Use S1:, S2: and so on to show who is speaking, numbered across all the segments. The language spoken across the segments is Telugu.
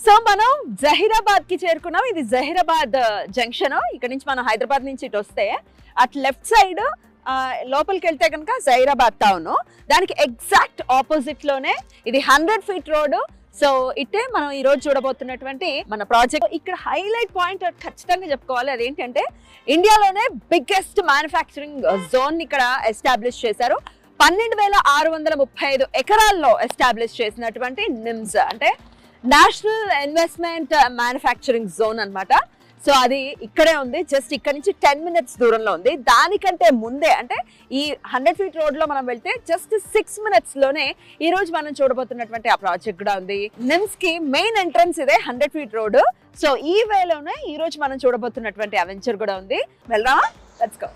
S1: సో మనం జహీరాబాద్ కి చేరుకున్నాం. ఇది జహీరాబాద్ జంక్షన్. ఇక్కడ నుంచి మనం హైదరాబాద్ నుంచి ఇటు వస్తే అటు లెఫ్ట్ సైడ్ లోపలికి వెళ్తే కనుక జహీరాబాద్ టౌన్. దానికి ఎగ్జాక్ట్ ఆపోజిట్ లోనే ఇది 100 ఫీట్ రోడ్. సో ఇట్టే మనం ఈ రోజు చూడబోతున్నటువంటి మన ప్రాజెక్ట్. ఇక్కడ హైలైట్ పాయింట్ ఖచ్చితంగా చెప్పుకోవాలి, అదేంటంటే ఇండియాలోనే బిగ్గెస్ట్ మ్యానుఫ్యాక్చరింగ్ జోన్ ఇక్కడ ఎస్టాబ్లిష్ చేశారు. 12,635 ఎకరాల్లో ఎస్టాబ్లిష్ చేసినటువంటి నిమ్స్ అంటే నేషనల్ ఇన్వెస్ట్మెంట్ మ్యానుఫ్యాక్చరింగ్ జోన్ అన్నమాట. సో అది ఇక్కడే ఉంది, జస్ట్ ఇక్కడ నుంచి 10 మినిట్స్ దూరంలో ఉంది. దానికంటే ముందే అంటే ఈ 100 ఫీట్ రోడ్ లో మనం వెళ్తే జస్ట్ 6 మినిట్స్ లోనే ఈ రోజు మనం చూడబోతున్నటువంటి ఆ ప్రాజెక్ట్ కూడా ఉంది. నిమ్స్ కి మెయిన్ ఎంట్రన్స్ ఇదే 100 ఫీట్ రోడ్. సో ఈ వేలోనే ఈ రోజు మనం చూడబోతున్నటువంటి అవెంచర్ కూడా ఉంది. వెళ్దామా? Let's go.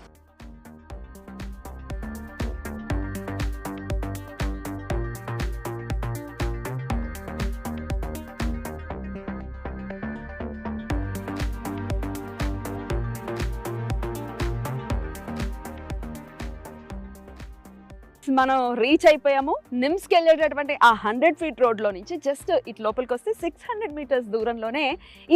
S1: మనం రీచ్ అయిపోయాము. నిమ్స్ కి వెళ్ళేటటువంటి ఆ 100 ఫీట్ రోడ్ లో నుంచి జస్ట్ ఇటు లోపలికి వస్తే 600 మీటర్స్ దూరంలోనే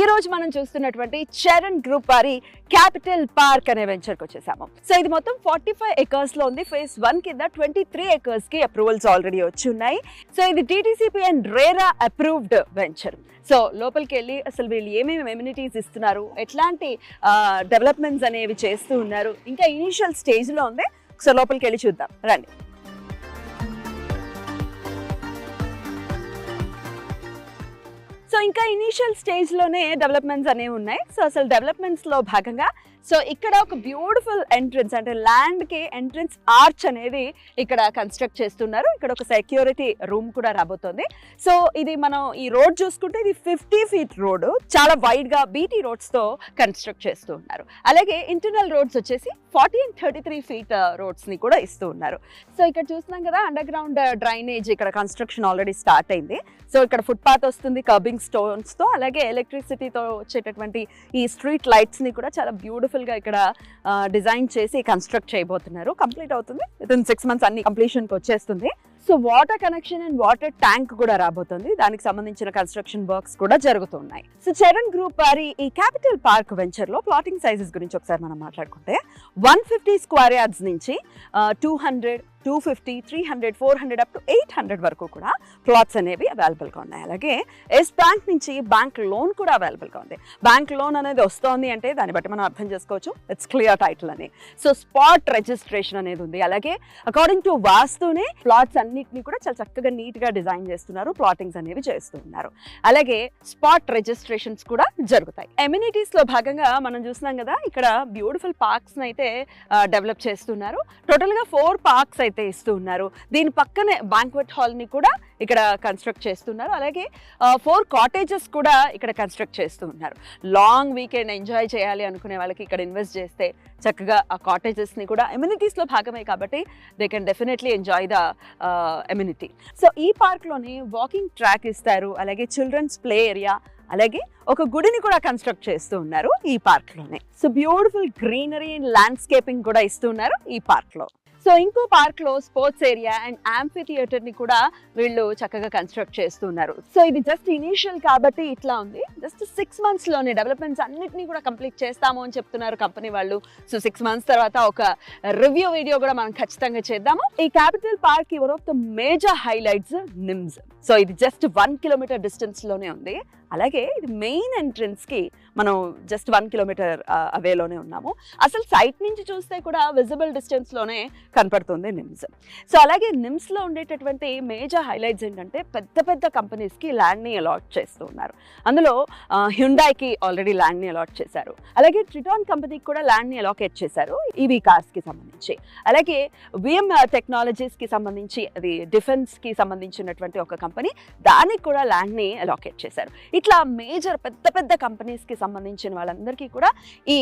S1: ఈ రోజు మనం చూస్తున్నటువంటి చరణ్ గ్రూప్ వారి క్యాపిటల్ పార్క్ అనే వెంచర్ కి వచ్చేసాము. సో ఇది మొత్తం 45 ఎకర్స్ లో ఉంది. ఫేజ్ 1 కింద 23 ఎకర్స్ కి అప్రూవల్స్ ఆల్రెడీ వచ్చి ఉన్నాయి. సో ఇది DTCP and RERA approved venture. So లోపలికి వెళ్ళి అసలు వీళ్ళు ఏమేమి ఎమ్యూనిటీస్ ఇస్తున్నారు, ఎట్లాంటి డెవలప్మెంట్స్ అనేవి చేస్తూ ఉన్నారు, ఇంకా ఇనిషియల్ స్టేజ్ లో ఉంది. సో లోపలికి వెళ్ళి చూద్దాం రండి. సో ఇంకా ఇనీషియల్ స్టేజ్ లోనే డెవలప్మెంట్స్ అనేవి ఉన్నాయి. సో అసలు డెవలప్మెంట్స్ లో భాగంగా సో ఇక్కడ ఒక బ్యూటిఫుల్ ఎంట్రన్స్ అంటే ల్యాండ్ కి ఎంట్రన్స్ ఆర్చ్ అనేది ఇక్కడ కన్స్ట్రక్ట్ చేస్తున్నారు. ఇక్కడ ఒక సెక్యూరిటీ రూమ్ కూడా రాబోతోంది. సో ఇది మనం ఈ రోడ్ చూసుకుంటే ఇది 50 ఫీట్ రోడ్, చాలా వైడ్ గా బీటీ రోడ్స్ తో కన్స్ట్రక్ట్ చేస్తూ ఉన్నారు. అలాగే ఇంటర్నల్ రోడ్స్ వచ్చేసి 40 and 33 ఫీట్ రోడ్స్ ని కూడా ఇస్తూ ఉన్నారు. సో ఇక్కడ చూస్తున్నాం కదా అండర్ గ్రౌండ్ డ్రైనేజ్ ఇక్కడ కన్స్ట్రక్షన్ ఆల్రెడీ స్టార్ట్ అయింది. సో ఇక్కడ ఫుట్ పాత్ వస్తుంది కర్బింగ్ స్టోన్స్ తో, అలాగే ఎలక్ట్రిసిటీతో వచ్చేటటువంటి ఈ స్ట్రీట్ లైట్స్ ని కూడా చాలా బ్యూటిఫుల్ గా ఇక్కడ డిజైన్ చేసి కన్స్ట్రక్ట్ చేయబోతున్నారు. కంప్లీట్ అవుతుంది వితిన్ 6 మంత్స్ అన్ని కంప్లీషన్ కి వచ్చేస్తుంది. So water connection and water tank కూడా రాబోతుంది. దానికి సంబంధించిన కన్స్ట్రక్షన్ వర్క్స్ కూడా జరుగుతున్నాయి. సో చరణ్ గ్రూప్ వారి ఈ క్యాపిటల్ పార్క్ వెంచర్ లో ప్లాటింగ్ సైజెస్ గురించి ఒకసారి మనం మాట్లాడుకుంటే 150 స్క్వేర్ యార్డ్స్ నుంచి 200, 250, 300, 400 అప్ టు 800 వరకు కూడా ప్లాట్స్ అనేవి అవైలబుల్గా ఉన్నాయి. అలాగే ఎస్ బ్యాంక్ నుంచి బ్యాంక్ లోన్ కూడా అవైలబుల్గా ఉంది. బ్యాంక్ లోన్ అనేది వస్తోంది అంటే దాన్ని బట్టి మనం అర్థం చేసుకోవచ్చు ఇట్స్ క్లియర్ టైటిల్ అని. సో స్పాట్ రిజిస్ట్రేషన్ అనేది ఉంది. అలాగే అకార్డింగ్ టు వాస్తునే ప్లాట్స్ అన్నిటిని కూడా చాలా చక్కగా నీట్గా డిజైన్ చేస్తున్నారు, ప్లాటింగ్స్ అనేవి చేస్తున్నారు. అలాగే స్పాట్ రిజిస్ట్రేషన్స్ కూడా జరుగుతాయి. ఎమ్యూనిటీస్ లో భాగంగా మనం చూస్తున్నాం కదా ఇక్కడ బ్యూటిఫుల్ పార్క్స్ అయితే డెవలప్ చేస్తున్నారు. టోటల్ గా 4 పార్క్స్ అయితే ఇస్తూ ఉన్నారు. దీని పక్కనే బ్యాంక్వెట్ హాల్ ని కూడా ఇక్కడ కన్స్ట్రక్ట్ చేస్తున్నారు. అలాగే 4 కాటేజెస్ కూడా ఇక్కడ కన్స్ట్రక్ట్ చేస్తూ ఉన్నారు. లాంగ్ వీకెండ్ ఎంజాయ్ చేయాలి అనుకునే వాళ్ళకి ఇక్కడ ఇన్వెస్ట్ చేస్తే చక్కగా ఆ కాటేజెస్ ని కూడా ఎమ్యూనిటీస్ లో భాగమే కాబట్టి they can definitely enjoy the ఎమ్యూనిటీ. So ఈ పార్క్ లోని వాకింగ్ ట్రాక్ ఇస్తారు, అలాగే చిల్డ్రన్స్ ప్లే ఏరియా, అలాగే ఒక గుడిని కూడా కన్స్ట్రక్ట్ చేస్తూ ఉన్నారు ఈ పార్క్ లోనే. So beautiful greenery and landscaping కూడా ఇస్తూ ఉన్నారు ఈ పార్క్ లో. సో ఇంకో పార్క్ లో sports area and amphi theatre ని కూడా వీళ్ళు చక్కగా కన్స్ట్రక్ట్ చేస్తున్నారు. సో ఇది జస్ట్ ఇనీషియల్ కాబట్టి ఇట్లా ఉంది. జస్ట్ 6 మంత్స్ లోనే డెవలప్మెంట్స్ అన్నిటినీ కూడా కంప్లీట్ చేస్తాము అని చెప్తున్నారు కంపెనీ వాళ్ళు. సో 6 మంత్స్ తర్వాత ఒక రివ్యూ వీడియో కూడా మనం ఖచ్చితంగా చేద్దాము. ఈ capital park one of the major highlights NIMS. So ఇది జస్ట్ 1 కిలోమీటర్ డిస్టెన్స్ లోనే ఉంది. అలాగే ఇది మెయిన్ ఎంట్రన్స్ కి మనం జస్ట్ 1 కిలోమీటర్ అవేలోనే ఉన్నాము. అసలు సైట్ నుంచి చూస్తే కూడా విజిబుల్ డిస్టెన్స్ లోనే కనపడుతుంది నిమ్స్. సో అలాగే నిమ్స్ లో ఉండేటటువంటి మేజర్ హైలైట్స్ ఏంటంటే పెద్ద పెద్ద కంపెనీస్ కి ల్యాండ్ ని అలాట్ చేస్తూ ఉన్నారు. అందులో హ్యుండాయ్కి ఆల్రెడీ ల్యాండ్ ని అలాట్ చేశారు. అలాగే ట్రిటాన్ కంపెనీకి కూడా ల్యాండ్ ని అలాకేట్ చేశారు ఈవీ కార్స్ కి సంబంధించి. అలాగే VM టెక్నాలజీస్ కి సంబంధించి అది డిఫెన్స్ కి సంబంధించినటువంటి ఒక కంపెనీ, దానికి కూడా ల్యాండ్ ని అలాకేట్ చేశారు. ఇట్లా మేజర్ పెద్ద పెద్ద కంపెనీస్ కి సంబంధించిన వాళ్ళందరికీ కూడా ఈ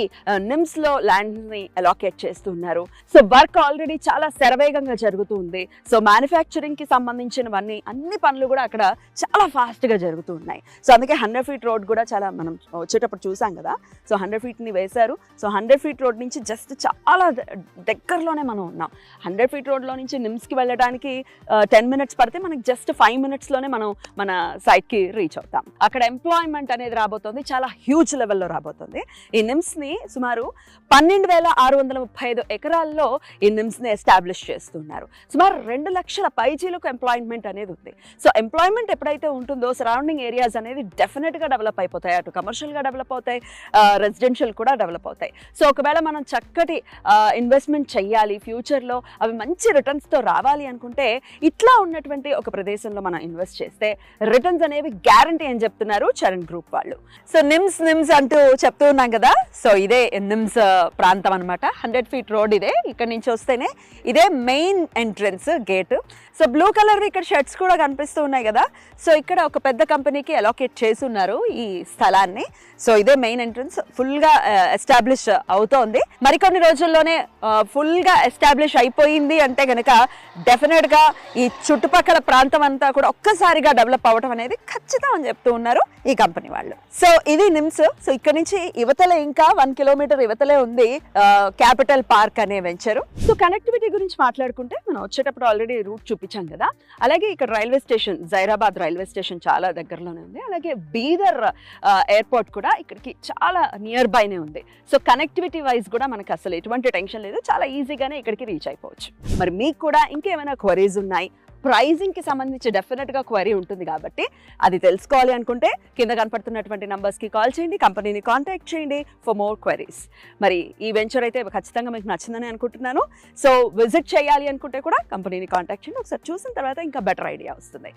S1: నిమ్స్ లో ల్యాండ్ ని అలాకేట్ చేస్తున్నారు. సో వర్క్ ఆల్రెడీ చాలా శరవేగంగా జరుగుతూ ఉంది. సో మ్యానుఫ్యాక్చరింగ్ కి సంబంధించినవన్నీ అన్ని పనులు కూడా అక్కడ చాలా ఫాస్ట్ గా జరుగుతూ ఉన్నాయి. సో అందుకే 100 ఫీట్ రోడ్ కూడా చాలా మనం వచ్చేటప్పుడు చూసాం కదా. సో 100 ఫీట్ ని వేశారు. సో 100 ఫీట్ రోడ్ నుంచి జస్ట్ చాలా దగ్గరలోనే మనం ఉన్నాం. 100 ఫీట్ రోడ్ లో నుంచి నిమ్స్ కి వెళ్ళడానికి 10 మినిట్స్ పడితే మనకి జస్ట్ 5 మినిట్స్ లోనే మనం మన సైట్ కి రీచ్ అవుతాం. అక్కడ ఎంప్లాయ్మెంట్ అనేది రాబోతోంది, చాలా హ్యూజ్ లెవెల్లో రాబోతుంది. ఈ నిమ్స్ని సుమారు 12,635 ఎకరాల్లో ఈ నిమ్స్ని ఎస్టాబ్లిష్ చేస్తున్నారు. సుమారు 2 లక్షల పైచీలకు ఎంప్లాయ్మెంట్ అనేది ఉంది. సో ఎంప్లాయ్మెంట్ ఎప్పుడైతే ఉంటుందో సరౌండింగ్ ఏరియాస్ అనేది డెఫినెట్గా డెవలప్ అయిపోతాయి, అటు కమర్షియల్గా డెవలప్ అవుతాయి, రెసిడెన్షియల్ కూడా డెవలప్ అవుతాయి. సో ఒకవేళ మనం చక్కటి ఇన్వెస్ట్మెంట్ చెయ్యాలి, ఫ్యూచర్లో అవి మంచి రిటర్న్స్తో రావాలి అనుకుంటే ఇట్లా ఉన్నటువంటి ఒక ప్రదేశంలో మనం ఇన్వెస్ట్ చేస్తే రిటర్న్స్ అనేవి గ్యారంటీ అని చెప్తున్నారు చరణ్ గ్రూప్ వాళ్ళు. సో నిమ్స్ అంటూ చెప్తూ ఉన్నాం కదా, సో ఇదే నిమ్స్ ప్రాంతం అనమాట. 100 feet రోడ్ ఇదే. ఇక్కడ నుంచి వస్తేనే ఇదే main entrance gate. So blue colour ఇక్కడ షెడ్స్ కూడా కనిపిస్తూ ఉన్నాయి కదా, సో ఇక్కడ ఒక పెద్ద కంపెనీకి అలోకేట్ చేసి ఉన్నారు ఈ స్థలాన్ని. సో ఇదే మెయిన్ ఎంట్రన్స్, ఫుల్గా ఎస్టాబ్లిష్ అవుతోంది. మరికొన్ని రోజుల్లోనే ఫుల్గా ఎస్టాబ్లిష్ అయిపోయింది అంటే కనుక డెఫినెట్గా ఈ చుట్టుపక్కల ప్రాంతం అంతా కూడా ఒక్కసారిగా డెవలప్ అవ్వడం అనేది ఖచ్చితం అని చెప్తూ ఉన్నారు ఈ కంపెనీ వాళ్ళు. సో ఇది నిమ్స్. సో ఇక్కడ నుంచి యువతలే ఇంకా 1 kilometer యువతలే ఉంది క్యాపిటల్ పార్క్ అనే వెంచరు. సో కనెక్టివిటీ గురించి మాట్లాడుకుంటే మనం వచ్చేటప్పుడు ఆల్రెడీ రూట్ చూపించాం కదా, అలాగే ఇక్కడ railway station, Zaheerabad railway station చాలా దగ్గరలోనే ఉంది. అలాగే బీదర్ ఎయిర్పోర్ట్ కూడా ఇక్కడికి చాలా నియర్ బైనే ఉంది. సో కనెక్టివిటీ వైజ్ కూడా మనకు అసలు ఎటువంటి టెన్షన్ లేదు, చాలా ఈజీగానే ఇక్కడికి రీచ్ అయిపోవచ్చు. మరి మీకు కూడా ఇంకేమైనా క్వరీస్ ఉన్నాయి, ప్రైజింగ్కి సంబంధించి డెఫినెట్గా క్వరీ ఉంటుంది కాబట్టి అది తెలుసుకోవాలి అనుకుంటే కింద కనపడుతున్నటువంటి నంబర్స్కి కాల్ చేయండి, కంపెనీని కాంటాక్ట్ చేయండి ఫర్ మోర్ క్వరీస్. మరి ఈ వెంచర్ అయితే ఖచ్చితంగా మీకు నచ్చిందని అనుకుంటున్నాను. సో విజిట్ చేయాలి అనుకుంటే కూడా కంపెనీని కాంటాక్ట్ చేయండి, ఒకసారి చూసిన తర్వాత ఇంకా బెటర్ ఐడియా వస్తుంది.